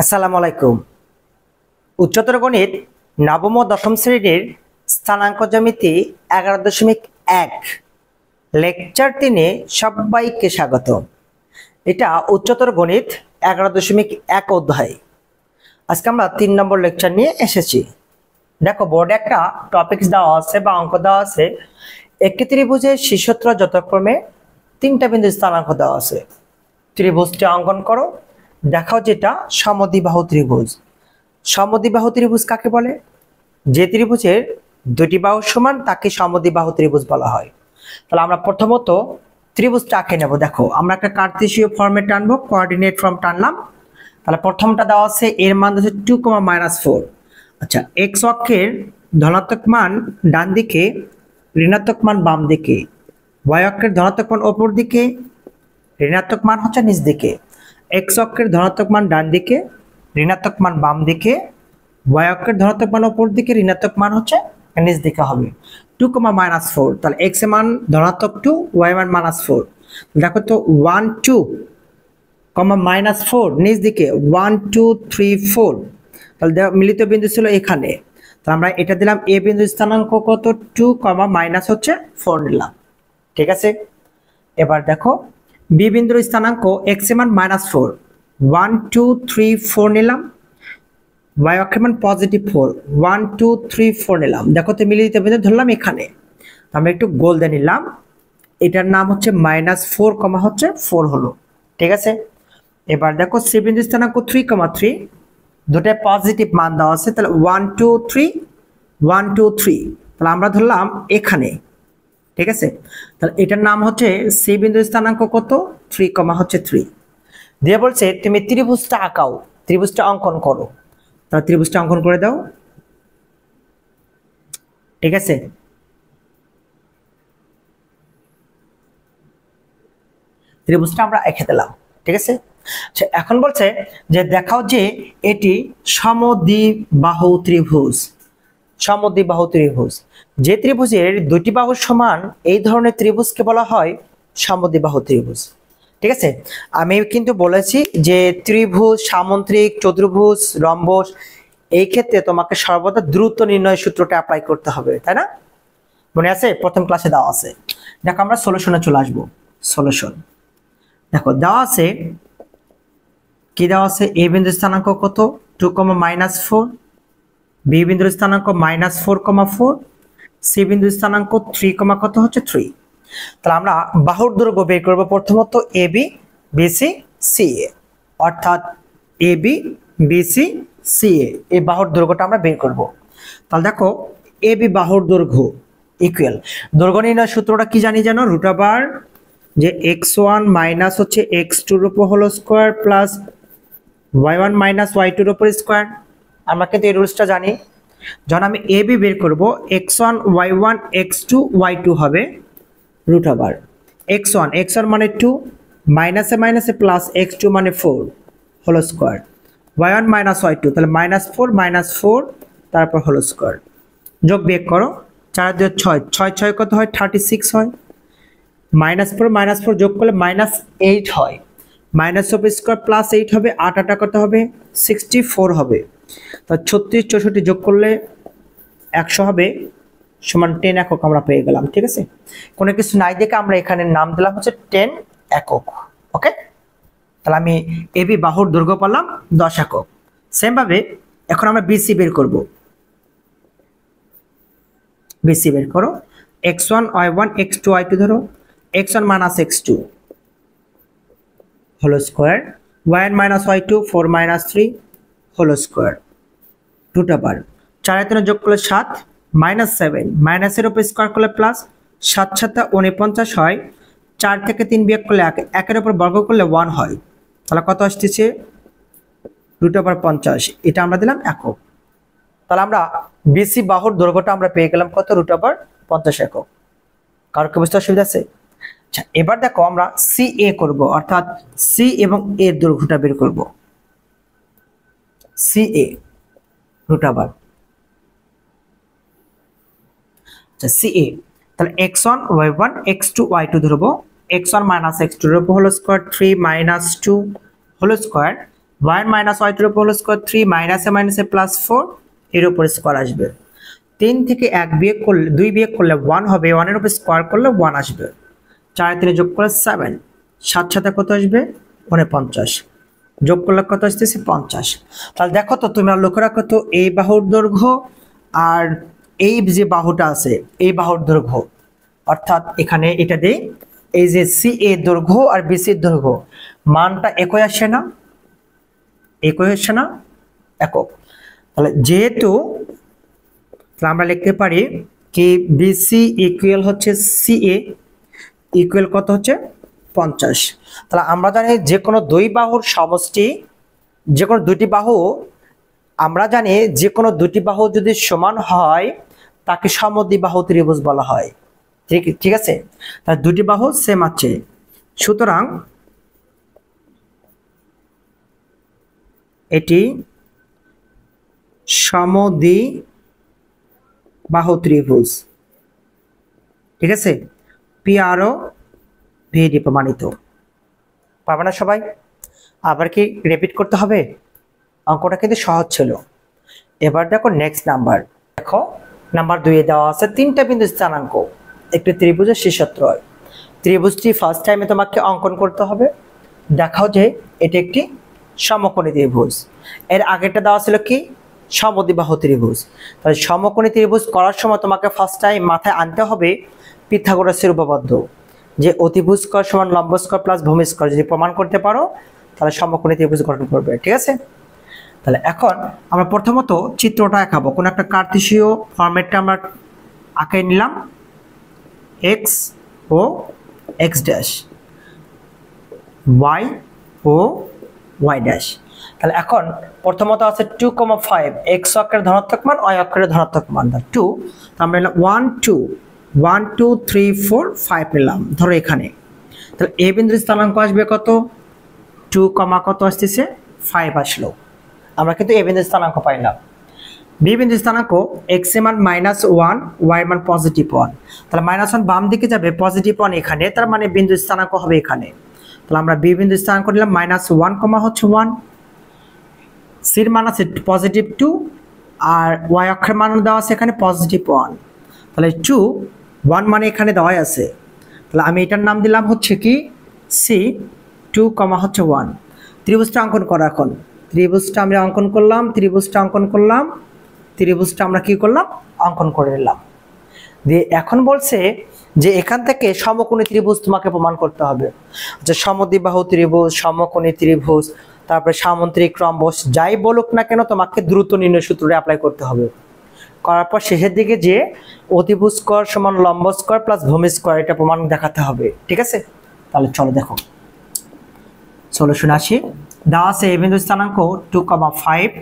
আসসালামু আলাইকুম। উচ্চতর গণিত নবম ও দশম শ্রেণীর স্থানাঙ্ক জ্যামিতি 11.1 লেকচার 3-এ সবাইকে স্বাগত। এটা উচ্চতর গণিত 11.1 অধ্যায়। আজকে আমরা 3 নম্বর লেকচার নিয়ে এসেছি। দেখো বোর্ডে একটা টপিকস দেওয়া আছে বা অঙ্ক দেওয়া আছে। একটি ত্রিভুজের শীর্ষত্র যথাক্রমে 3টা বিন্দু স্থানাঙ্ক দেওয়া আছে। ত্রিভুজটি অঙ্কন করো, দেখাও যেটা সমদ্বিবাহু ত্রিভুজ। সমদ্বিবাহু ত্রিভুজ কাকে বলে? যে ত্রিভুজের দুটি বাহু সমান তাকে সমদ্বিবাহু ত্রিভুজ বলা হয়। তাহলে আমরা প্রথমত ত্রিভুজটা আঁকে নেব। দেখো আমরা একটা কার্তেশীয় ফর্মে টানবো, কোঅর্ডিনেট ফর্ম টানলাম। তাহলে প্রথমটা দেওয়া আছে, এর মান হচ্ছে 2, -4। আচ্ছা, এক্স অক্ষের ধনাত্মক মান ডান দিকে, ঋণাত্মক মান বাম দিকে। ওয়াই অক্ষের ধনাত্মক মান ওপর দিকে, ঋণাত্মক মান হচ্ছে নিচ দিকে। এক্স অক্ষের ধনাত্মক মান ডান দিকে, ঋণাত্মক মান বাম দিকে। ওয়াই অক্ষের ধনাত্মক মান ওপর দিকে, ঋণাত্মক মান হচ্ছে নিচ দিকে হবে। 2, -4। তাহলে এক্স এর মান ধনাত্মক 2, ওয়াই মান -4। দেখো তো 1, 2, -4 নিচ দিকে 1, 2, 3, 4। তাহলে মিলিত বিন্দু ছিল এখানে। তাহলে আমরা এটা দিলাম এ বিন্দু স্থানাঙ্ক কত 2, -4 নিলাম। ঠিক আছে। এবার দেখো বি বিন্দুর স্থানাঙ্ক এক্স এর মান -4, 1, 2, 3, 4 নিলাম। ওয়াই অক্ষের মান +4, 1, 2, 3, 4 নিলাম। দেখো তো মিলিত বিন্দু ধরলাম এখানে। আমরা একটু গোল দিয়ে নিলাম। এটার নাম হচ্ছে -4, 4 হলো। ঠিক আছে। এবার দেখো সি বিন্দু স্থানাঙ্ক 3, 3 দুটো পজিটিভ মান দেওয়া আছে। তাহলে 1, 2, 3, 1, 2, 3। তাহলে আমরা ধরলাম এখানে। ঠিক আছে। তাহলে এটার নাম হচ্ছে সি বিন্দু স্থানাঙ্ক কত 3, 3 দিয়ে বলছে তুমি ত্রিভুজটা আঁকাও, ত্রিভুজটা অঙ্কন করো। তাহলে ত্রিভুজটা অঙ্কন করে দাও। ঠিক আছে। ত্রিভুজটা আমরা এঁকে দিলাম। ঠিক আছে। আচ্ছা, এখন বলছে যে দেখাও যে এটি সমদ্বিবাহু ত্রিভুজ। সমদ্বিবাহু ত্রিভুজ, যে ত্রিভুজের দুটি বাহু সমান এই ধরনের ত্রিভুজকে বলা হয় সমদ্বিবাহু ত্রিভুজ। ঠিক আছে। আমি কিন্তু বলেছি যে ত্রিভুজ, সামন্ত্রিক, চতুর্ভুজ, রম্বস এই ক্ষেত্রে তোমাকে সর্বদা দ্রুত নির্ণয় সূত্রটা অ্যাপ্লাই করতে হবে, তাই না? মনে আছে? প্রথম ক্লাসে দেওয়া আছে। দেখো আমরা সলিউশনে চলে আসবো। সলিউশন দেখো দেওয়া আছে, কি দেওয়া আছে? এ বিন্দু স্থানাঙ্ক কত 2, -4, বি বিন্দুর স্থানাঙ্ক -4, 4, সি বিন্দুর স্থানাঙ্ক 3, কত হচ্ছে 3। তাহলে আমরা বাহুর দৈর্ঘ্য বের করব প্রথমত এ বি, বিসি, সিএ। অর্থাৎ এ বি, বিসি, সিএ এই বাহুর দৈর্ঘ্যটা আমরা বের করব। তাহলে দেখো এ বি বাহুর দৈর্ঘ্য ইকুয়াল, দৈর্ঘ্য নির্ণয় সূত্রটা কি জানি জানো? √, যে x1 মাইনাস হচ্ছে x2 এর উপর whole square plus y1 minus y2 এর উপর স্কয়ার। আমরা কিন্তু এই রুলসটা জানি। যখন আমি এ বি বের করব, x1 y1 x2 y2 হবে √, x1 মানে 2, মাইনাসে মাইনাসে প্লাস x2 মানে 4 whole square, y1 minus y2 তাহলে -4 -4 তারপর হোল স্কয়ার। যোগ বিয়োগ করো, 4 2 6, 6 6 কত হয় 36 হয়। -4 যোগ করলে -8 হয়। -4 স্কয়ার প্লাস 8 হবে, 8 8 কত হবে 64 হবে। তো 36 64 যোগ করলে 100 হবে, সমান 10 একক আমরা পেয়ে গেলাম। ঠিক আছে। কোনো কিছু নাই দেখে আমরা এখানে নাম দিলাম হচ্ছে 10 একক। ওকে। তাহলে আমি এবি বাহুর দৈর্ঘ্য পেলাম 10 একক। সেম ভাবে এখন আমরা বিসি বের করব। বিসি বের করো, x1 y1 x2 y2 ধরো, x1 minus x2 whole square, y1 minus y2 4 3 whole square √, 4 এর 3 যোগ করলে 7, -7 মাইনাসের উপর স্কয়ার করলে প্লাস, 7 7 49 হয়। 4 থেকে 3 বিয়োগ করলে 1, 1 এর উপর বর্গ করলে 1 হয়। তাহলে কত আসছে √50। এটা আমরা দিলাম একক। তাহলে আমরা বিসি বাহুর দৈর্ঘ্যটা আমরা পেয়ে গেলাম কত √50 একক। কারো কি বুঝতে অসুবিধা আছে? আচ্ছা, এবার দেখো আমরা সি এ করব, অর্থাৎ সি এবং এর দৈর্ঘ্যটা বের করব। সি এ √, আচ্ছা সি এ তাহলে x1 y1 x2 y2 ধরবো। x1 মাইনাস x2 এর উপর whole square 3 - 2 whole square y minus y two whole square 3 মাইনাসে প্লাস 4 এর উপর স্কোয়ার আসবে। 3 থেকে 1 বিয়োগ করলে 2 বিয়োগ করলে 1 হবে, 1 এর উপর স্কোয়ার করলে 1 আসবে। 4 3 যোগ করলে 7, 7 সাথে কত আসবে 49, যোগ করলে কত আসতেছে 50। তাহলে দেখো তো তোমরা লক্ষ্য রাখো তো এই বাহুর দৈর্ঘ্য আর এই যে বাহুটা আছে এই বাহুর দৈর্ঘ্য, অর্থাৎ এখানে এটা দেই এই যে সি এ দৈর্ঘ্য আর বিসি দৈর্ঘ্য মানটা একই আসে না, একই আসে না, একক। তাহলে যেহেতু আমরা লিখতে পারি কি বিসি ইকুয়াল হচ্ছে সি এ ইকুয়াল কত হচ্ছে 50। তাহলে আমরা জানি যে কোনো দুই বাহুর সমষ্টি, যে কোনো দুটি বাহু, আমরা জানি যে কোনো দুটি বাহু যদি সমান হয় তাকে সমদ্বিবাহু ত্রিভুজ বলা হয়। ঠিক আছে, তাহলে দুটি বাহু সেম আছে, সুতরাং এটি সমদ্বিবাহু ত্রিভুজ। ঠিক আছে, পি আর ও ভিডি প্রমাণিত। পারবে না সবাই? আবার কি রিপিট করতে হবে? অঙ্কটা কিন্তু সহজ ছিল। এবার দেখো নেক্সট নাম্বার, দেখো নাম্বার 2 এ দেওয়া আছে 3টা বিন্দু স্থানাঙ্ক একটি ত্রিভুজের শীর্ষত্রয়। ত্রিভুজটি ফার্স্ট টাইমে তোমাকে অঙ্কন করতে হবে। দেখাও যে এটি একটি সমকোণী ত্রিভুজ। এর আগেরটা দেওয়া ছিল কি সমদ্বিবাহু ত্রিভুজ। তাহলে সমকোণী ত্রিভুজ করার সময় তোমাকে ফার্স্ট টাইম মাথায় আনতে হবে পিথাগোরাসের উপপাদ্য, যে অতিভুজ স্কয়ার সমান লম্ব স্কয়ার প্লাস ভূমি স্কয়ার। যদি প্রমাণ করতে পারো তাহলে সমকোণী ত্রিভুজ গঠন করবে। ঠিক আছে, তাহলে এখন আমরা প্রথমত চিত্রটা আঁকাবো। কোন একটা কার্তেশীয় ফরম্যাটটা আমরা আঁকে নিলাম, এক্স ও এক্স ড্যাশ, ওয়াই ও ওয়াই ড্যাশ। তাহলে এখন প্রথমত আছে 2,5 এক্স অক্ষরের ধনাত্মক মান, ওয়াই অক্ষরের ধনাত্মক মান 2। আমরা নিলাম 1 2 1 2 3 4 5 নিলাম ধরো এখানে। তাহলে এ বিন্দুর স্থানাঙ্ক আসবে কত 2, কত আসতেছে 5 আসলো। আমরা কিন্তু এ বিন্দুর স্থানাঙ্ক পাইলাম। বি বিন্দুর স্থানাঙ্ক এক্স এর মান -1, ওয়াই এর মান +1। তাহলে -1 বাম দিকে যাবে, +1 এখানে, তার মানে বিন্দুর স্থানাঙ্ক হবে এখানে। তাহলে আমরা বি বিন্দুর স্থানাঙ্ক নিলাম -1, হচ্ছে 1, সির মান আছে +2 আর ওয়াই অক্ষরের মান দেওয়া আছে এখানে +1। তাহলে 2 1 মানে এখানে দেওয়াই আছে। তাহলে আমি এটার নাম দিলাম হচ্ছে কি সি 2, হচ্ছে 1। ত্রিভুজটা অঙ্কন করা। এখন ত্রিভুজটা আমরা অঙ্কন করলাম, ত্রিভুজটা আমরা কি করলাম অঙ্কন করে নিলাম। দিয়ে এখন বলছে যে এখান থেকে সমকোণী ত্রিভুজ তোমাকে প্রমাণ করতে হবে। আচ্ছা, সমদ্বিবাহু ত্রিভুজ, সমকোণী ত্রিভুজ, তারপরে সামন্ত্রিক রম্বস, যাই বলুক না কেন তোমাকে দ্রুত নির্ণয় সূত্রে অ্যাপ্লাই করতে হবে। করার পর শেষের দিকে যে অতিভুজ স্কয়ার সমান লম্ব স্কয়ার প্লাস ভূমি স্কয়ার এটা প্রমাণ দেখাতে হবে। ঠিক আছে, তাহলে চলো দেখো সলিউশন আসি। দেওয়া আছে এ বিন্দুর স্থানাঙ্ক 2,5,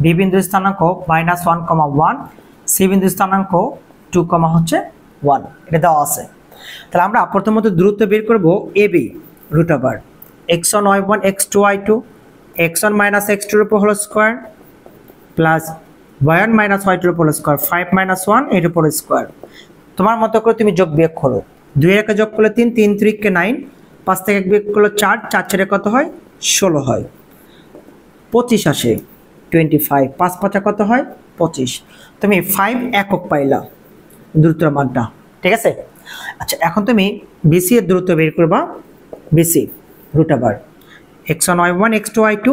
বি বিন্দুর স্থানাঙ্ক -1,1, সি বিন্দুর স্থানাঙ্ক 2, হচ্ছে 1, এটা দেওয়া আছে। তাহলে আমরা প্রথমত দূরত্ব বের করব A B √, x1 y1 x2 y2 x1 - x2 এর উপর whole square plus y1 - y2 এর উপর হোল স্কয়ার 5 - 1 এর উপর স্কয়ার। তোমার মতো করে তুমি যোগ বিয়োগ করো। 2 এর 1 যোগ করলে 3, 3 3 কে 9, 5 থেকে 1 বিয়োগ করলে 4, 4 4 কত হয় 16 হয়, 25 আসে 25, 5 5 কত হয় 25। তুমি 5 একক পাইলা দূরত্বের মানটা। ঠিক আছে, আচ্ছা এখন তুমি বিসি এর দূরত্ব বের করবা। BC √, x1 y1 x2 y2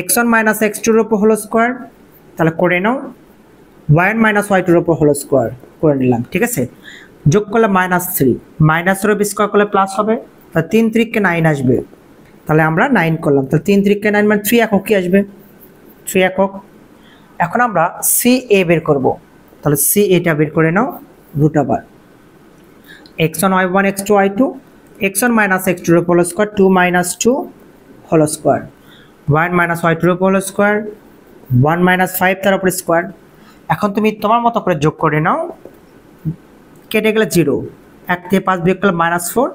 x1 - x2 এর উপর হোল স্কয়ার, তাহলে করে নাও y1 - y2 এর উপর হোল স্কয়ার করে নিলাম। ঠিক আছে, যোগ করলে -3, -এর উপর স্কয়ার করলে প্লাস হবে, তাহলে 3 3 কে 9 আসবে। তাহলে আমরা 9 করলাম, তাহলে 3 3 কে 9 মানে 3 একক কি আসবে 3 একক। এখন আমরা সি এ বের করব। তাহলে সি এটা বের করে নাও √, x1 y1 x2 y2 x1 - x2 এর উপর whole square 2 - 2 whole square, y1 - y2 এর উপর হোল স্কয়ার 1 - 5 তার উপর স্কয়ার। এখন তুমি তোমার মতো করে যোগ করে নাও, কেটে গেলে 0, 1 থেকে 5 বিয়োগ করলে -4,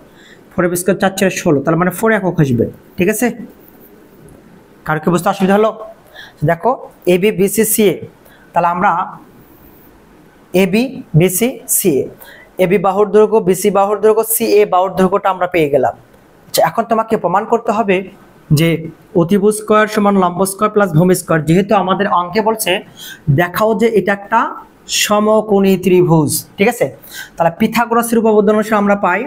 4 এর স্কয়ার 4 4 16, তার মানে 4 একক আসবে। ঠিক আছে, কার কি বুঝতে অসুবিধা হলো? দেখো এ বি বিসি সি এ, তাহলে আমরা A B BC C A, A B বাহুর দৈর্ঘ্য, বিসি বাহুর দৈর্ঘ্য, সি এ বাহুর দৈর্ঘ্যটা আমরা পেয়ে গেলাম। আচ্ছা এখন তোমাকে প্রমাণ করতে হবে যে অতিভুজ স্কয়ার সমান লম্ব স্কয়ার প্লাস ভূমি স্কয়ার, যেহেতু আমাদের অঙ্কে বলছে দেখাও যে এটা একটা সমকোণী ত্রিভুজ, ঠিক আছে। তাহলে পিথাগোরাসের উপপাদ্য অনুসারে আমরা পাই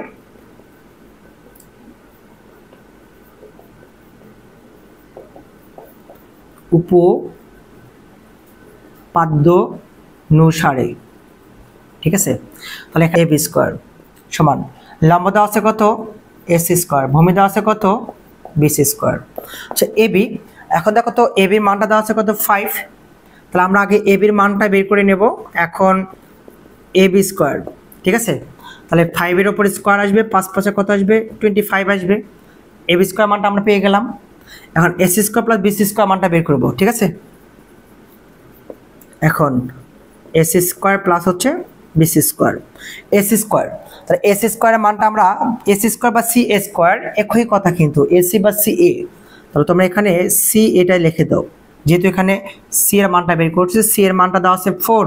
উপপাদ্য অনুসারে, ঠিক আছে। তাহলে এখানে এবি স্কয়ার সমান লম্ব দেওয়া আছে কত এসি স্কয়ার, ভূমি দেওয়া আছে কত বিসি স্কয়ার। আচ্ছা এবি, এখন দেখো তো এবির মানটা দেওয়া আছে কত 5, তাহলে আমরা আগে এবির মানটা বের করে নেব। এখন এবি স্কয়ার, ঠিক আছে। তাহলে 5 এর উপর স্কয়ার আসবে, 5 5 কত আসবে 25 আসবে। এবি স্কয়ার মানটা আমরা পেয়ে গেলাম। এখন AC square plus BC square মানটা বের করব, ঠিক আছে। এখন এসি স্কয়ার প্লাস হচ্ছে বিসি স্কয়ার, এসি স্কয়ার, তাহলে এসি স্কয়ারের মানটা আমরা এসি স্কয়ার বা সি এ স্কয়ার একই কথা, কিন্তু এসি বা সি এ, তাহলে তোমরা এখানে সি এটাই লিখে দাও, যেহেতু এখানে সি এর মানটা বের করছে। সি এর মানটা দেওয়া আছে 4,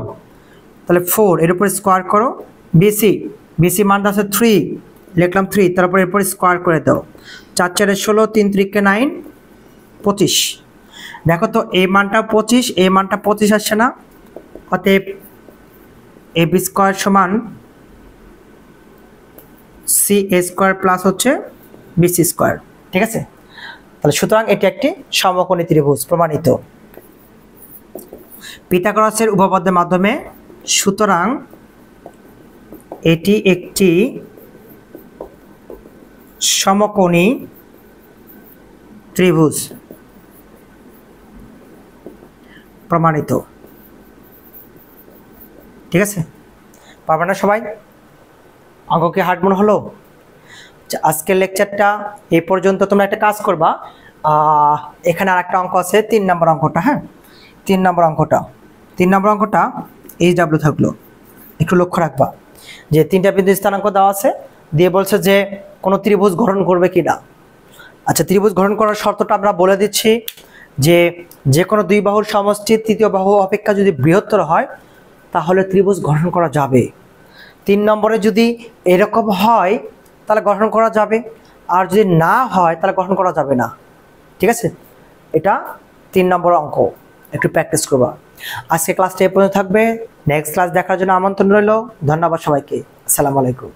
তাহলে 4 এর উপর স্কয়ার করো। বিসি, বিসি মানটা আছে 3, লিখলাম 3, তারপর এরপর স্কয়ার করে দাও। 4 4 16, 3 3 9, 25। দেখো তো এই মানটা 25, এই মানটা 25 আসছে না, অতএব এবি স্কয়ার সমান সি এ স্কয়ার প্লাস হচ্ছে বিসি স্কয়ার, ঠিক আছে। তাহলে সুতরাং এটি একটি সমকোণী ত্রিভুজ প্রমাণিত পিথাগোরাসের উপপাদ্যের মাধ্যমে। সুতরাং এটি একটি সমকোণী ত্রিভুজ প্রমাণিত, ঠিক আছে। পারবে না সবাই? অঙ্ক কি হার্ড মনে হলো? আজকের লেকচারটা এই পর্যন্ত। তোমরা একটা কাজ করবা, এখানে আর একটা অঙ্ক আছে 3 নম্বর অঙ্কটা, হ্যাঁ 3 নম্বর অঙ্কটা, 3 নম্বর অঙ্কটা এইচডব্লিউ থাকলো, একটু লক্ষ্য রাখবা যে 3টা বিন্দু স্থানাঙ্ক দেওয়া আছে, দিয়ে বলছে যে কোনো ত্রিভুজ গঠন করবে কি না। আচ্ছা ত্রিভুজ গঠন করার শর্তটা আমরা বলে দিচ্ছি, যে যে কোনো দুই বাহুর সমষ্টি তৃতীয় বাহু অপেক্ষা যদি বৃহত্তর হয় তাহলে ত্রিভুজ গঠন করা যাবে। 3 নম্বরে যদি এরকম হয় তাহলে গঠন করা যাবে, আর যদি না হয় তাহলে গঠন করা যাবে না, ঠিক আছে। এটা 3 নম্বর অঙ্ক, একটু প্র্যাকটিস করবা। আজকে ক্লাসটা এই পর্যন্ত থাকবে, নেক্সট ক্লাস দেখার জন্য আমন্ত্রণ রইল। ধন্যবাদ সবাইকে, আসসালামু আলাইকুম।